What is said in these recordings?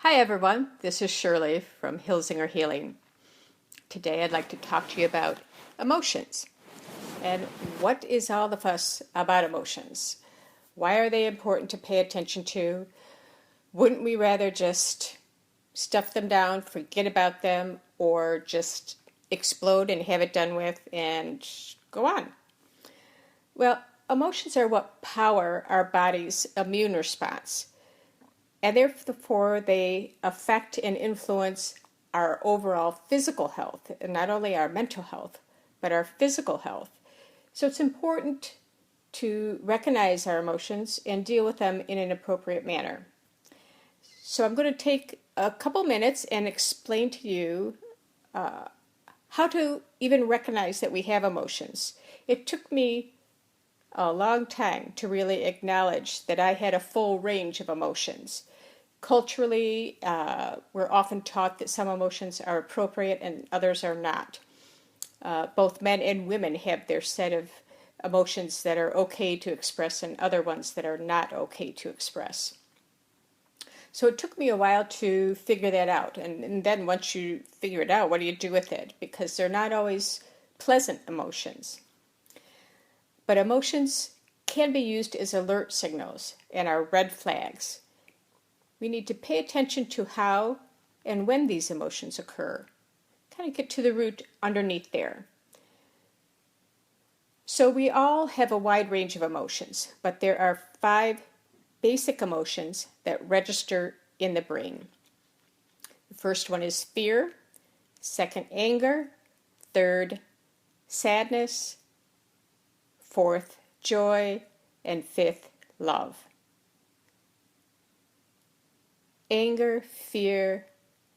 Hi everyone, this is Shirley from Hilzinger Healing. Today I'd like to talk to you about emotions and what is all the fuss about emotions? Why are they important to pay attention to? Wouldn't we rather just stuff them down, forget about them, or just explode and have it done with and go on? Well, emotions are what power our body's immune response, and therefore they affect and influence our overall physical health, and not only our mental health, but our physical health. So it's important to recognize our emotions and deal with them in an appropriate manner. So I'm going to take a couple minutes and explain to you how to even recognize that we have emotions. It took me a long time to really acknowledge that I had a full range of emotions. Culturally, we're often taught that some emotions are appropriate and others are not. Both men and women have their set of emotions that are okay to express and other ones that are not okay to express. So it took me a while to figure that out. And then once you figure it out, what do you do with it? Because they're not always pleasant emotions. But emotions can be used as alert signals and are red flags. We need to pay attention to how and when these emotions occur. Kind of get to the root underneath there. So we all have a wide range of emotions, but there are 5 basic emotions that register in the brain. The first one is fear, second, anger, third, sadness, fourth, joy, and fifth, love. Anger, fear,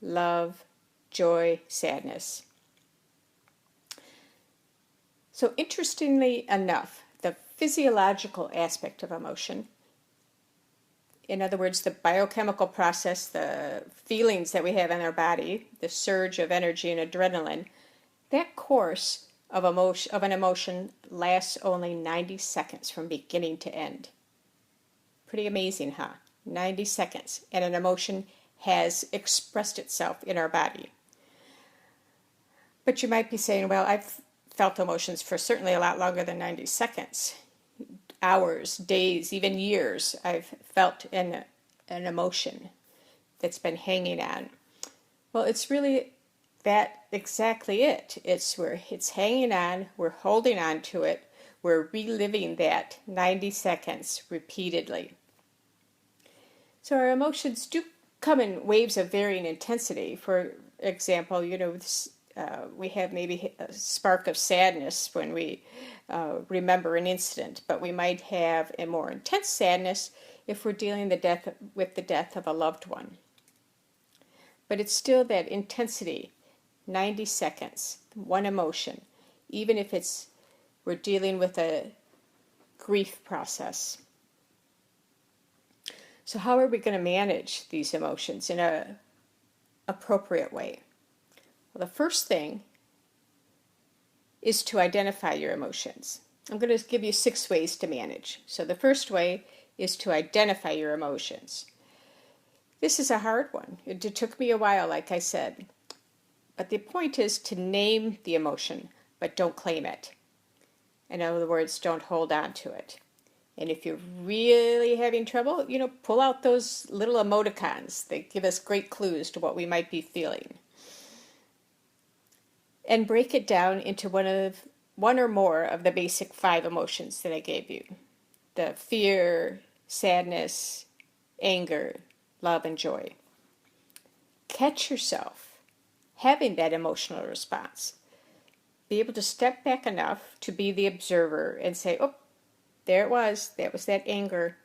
love, joy, sadness. So interestingly enough, the physiological aspect of emotion, in other words, the biochemical process, the feelings that we have in our body, the surge of energy and adrenaline, that course of an emotion lasts only 90 seconds from beginning to end. Pretty amazing, huh? 90 seconds, and an emotion has expressed itself in our body. But you might be saying, well, I've felt emotions for certainly a lot longer than 90 seconds. Hours, days, even years, I've felt an emotion that's been hanging on. Well, it's really that exactly it. It's hanging on, we're holding on to it, we're reliving that 90 seconds repeatedly. So our emotions do come in waves of varying intensity. For example, we have maybe a spark of sadness when we remember an incident, but we might have a more intense sadness if we're dealing with the death of a loved one. But it's still that intensity, 90 seconds, one emotion, even if we're dealing with a grief process. So how are we going to manage these emotions in an appropriate way? Well, the first thing is to identify your emotions. I'm going to give you 6 ways to manage. So the first way is to identify your emotions. This is a hard one. It took me a while, like I said. But the point is to name the emotion, but don't claim it. In other words, don't hold on to it. And if you're really having trouble, pull out those little emoticons. They give us great clues to what we might be feeling. And break it down into one or more of the basic 5 emotions that I gave you. The fear, sadness, anger, love, and joy. Catch yourself having that emotional response. Be able to step back enough to be the observer and say, oh, there it was. That was that anger.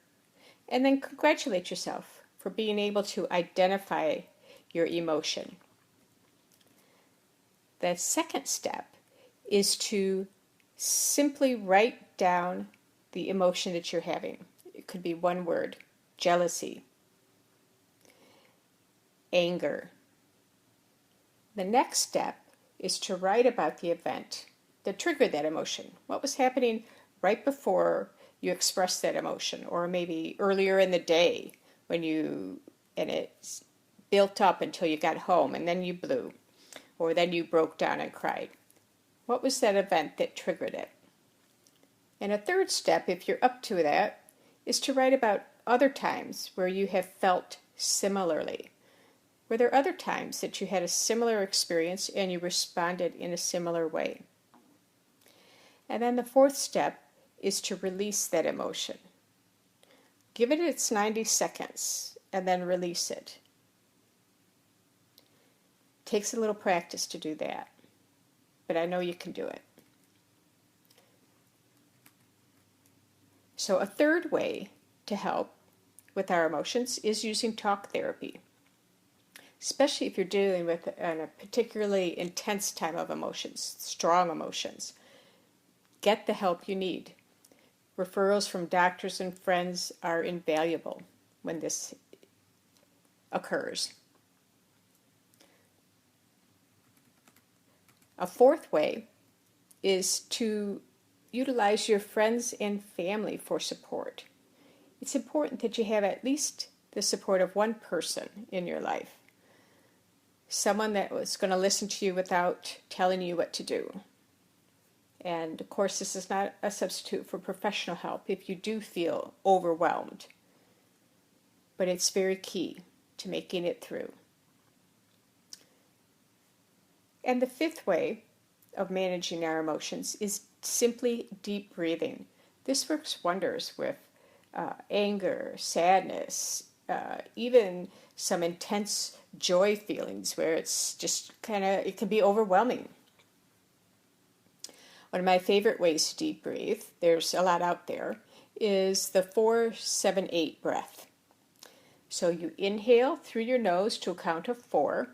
And then congratulate yourself for being able to identify your emotion. The second step is to simply write down the emotion that you're having. It could be one word: jealousy, anger. The next step is to write about the event that triggered that emotion. What was happening right before you expressed that emotion, or maybe earlier in the day and it built up until you got home and then you blew, or then you broke down and cried. What was that event that triggered it? And a third step, if you're up to that, is to write about other times where you have felt similarly. Were there other times that you had a similar experience and you responded in a similar way? And then the fourth step is to release that emotion. Give it its 90 seconds and then release it. Takes a little practice to do that, but I know you can do it. So a third way to help with our emotions is using talk therapy, especially if you're dealing with a particularly intense time of emotions, strong emotions. Get the help you need. Referrals from doctors and friends are invaluable when this occurs. A fourth way is to utilize your friends and family for support. It's important that you have at least the support of one person in your life. Someone that was going to listen to you without telling you what to do. And of course, this is not a substitute for professional help if you do feel overwhelmed. But it's very key to making it through. And the fifth way of managing our emotions is simply deep breathing. This works wonders with anger, sadness, even some intense joy feelings where it's just it can be overwhelming. One of my favorite ways to deep breathe, there's a lot out there, is the 4-7-8 breath. So you inhale through your nose to a count of 4,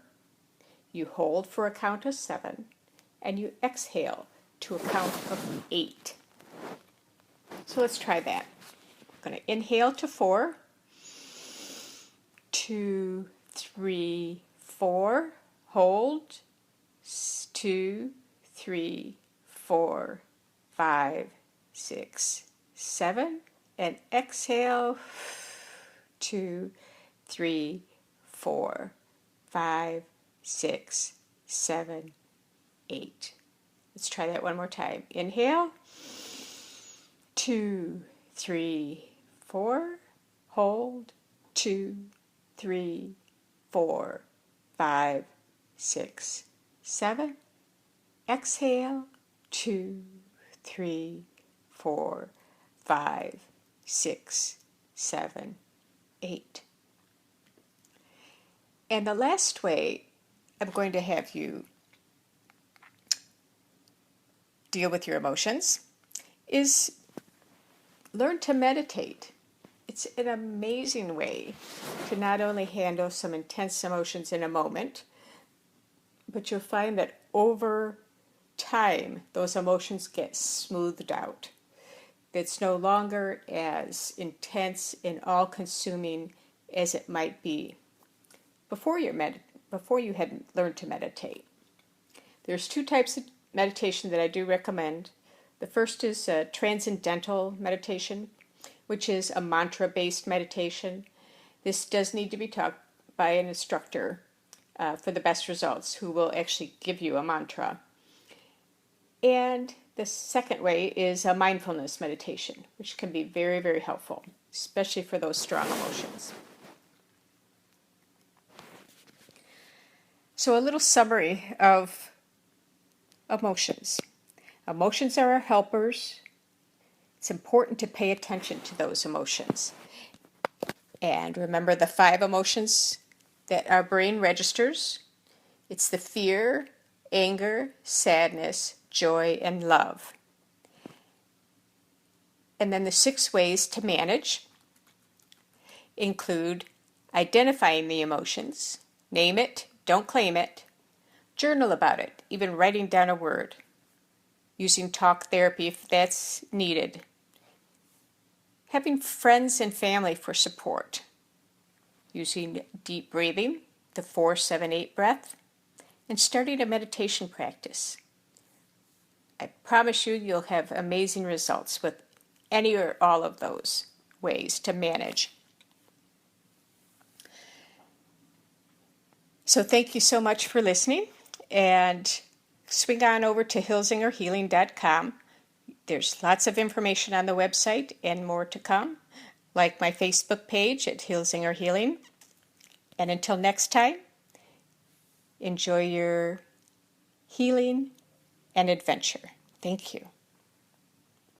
you hold for a count of 7, and you exhale to a count of 8. So let's try that. I'm going to inhale to 4, 2, 3, 4, hold, 2, 3, 4, 5, 6, 7, and exhale, 2, 3, 4, 5, 6, 7, 8. Let's try that one more time. Inhale, 2, 3, 4, hold, 2, 3, 4, 5, 6, 7. Exhale, 2, 3, 4, 5, 6, 7, 8. And the last way I'm going to have you deal with your emotions is learn to meditate. It's an amazing way to not only handle some intense emotions in a moment, but you'll find that over time those emotions get smoothed out. It's no longer as intense and all-consuming as it might be before you had learned to meditate. There's two types of meditation that I do recommend. The first is transcendental meditation, which is a mantra-based meditation. This does need to be taught by an instructor for the best results, who will actually give you a mantra. And the second way is a mindfulness meditation, which can be very, very helpful, especially for those strong emotions. So a little summary of emotions. Emotions are our helpers. It's important to pay attention to those emotions. And remember the 5 emotions that our brain registers. It's the fear, anger, sadness, joy, and love. And then the 6 ways to manage include identifying the emotions, name it, don't claim it, journal about it, even writing down a word, using talk therapy if that's needed, having friends and family for support, using deep breathing, the 4-7-8 breath, and starting a meditation practice. I promise you, you'll have amazing results with any or all of those ways to manage. So thank you so much for listening, and swing on over to hilzingerhealing.com. There's lots of information on the website and more to come, like my Facebook page at Hilzinger Healing. And until next time, enjoy your healing and adventure. Thank you.